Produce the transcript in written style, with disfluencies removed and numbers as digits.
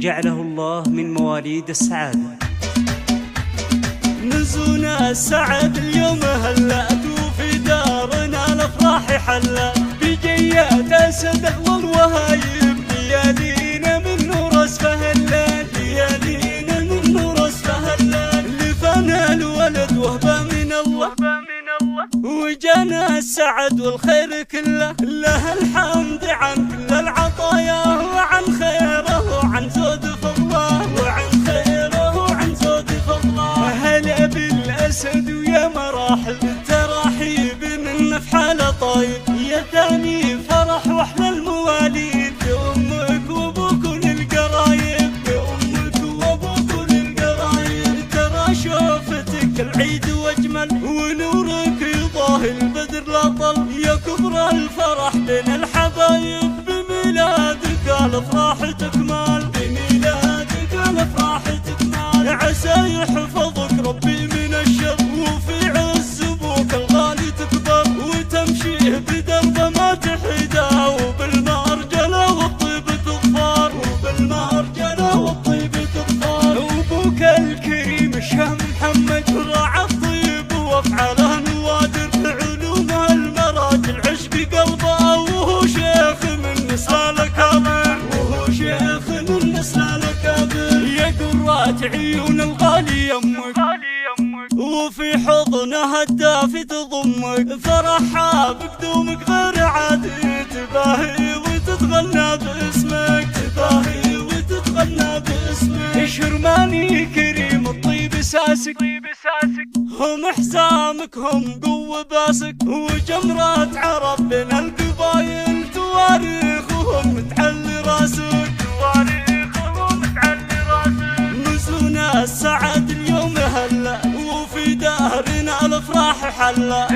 جعله الله من مواليد السعادة. نزونا السعد اليوم هلأت وفي دارنا الافراح حلت، بجيات اسد اغلى وهايب ليالينا من نور اسفه الليل، ليالينا من نور اسفه الليل، لفنا الولد وهبه من الله، وجانا السعد والخير كله، له الحمد عن كل العطايا وعن خيره وعن زود فضله، وعن خيره وعن زود فضله. هلا بالاسد ويا مراحل تراحيب من نفحه طايب، يا ثاني فرح واحلى المواليد لامك وابوك وللقرايب، لامك وابوك وللقرايب. ترى شوفتك العيد واجمل ونورك يضاهي البدر لا طل، يا كبر الفرح بين الحبايب، بميلادك الافراح تكمل، بميلادك الافراح تكمل. عسى يحفظك ربي من الشر وفي عز ابوك الغالي تكبر، وتمشيه بدربه ما تحيده، وبالمرجله والطيب تظفر، وبالمرجله والطيب تظفر. وابوك الكريم الشهم محمد راعى الطيب وافعاله نوادر، علوم المراجل عشق قلبه، وهو شيخ من نسل الاكابر، وهو شيخ من نسل الاكابر. يا قرات عيون الغالي يمك، وفي حضنها الدافي تضمك، فرحها بقدومك غير عادي، تباهي وتتغنى باسمك، تباهي وتتغنى باسمك. شرماني كريم الطيب ساسك، هم حزامك هم قوة باسك، وجمرات عرب بين القبايل، تواريخهم تعلي راسك، تواريخهم تعلي راسك. نزونا السعد اليوم هلا وفي دارنا الافراح حلا.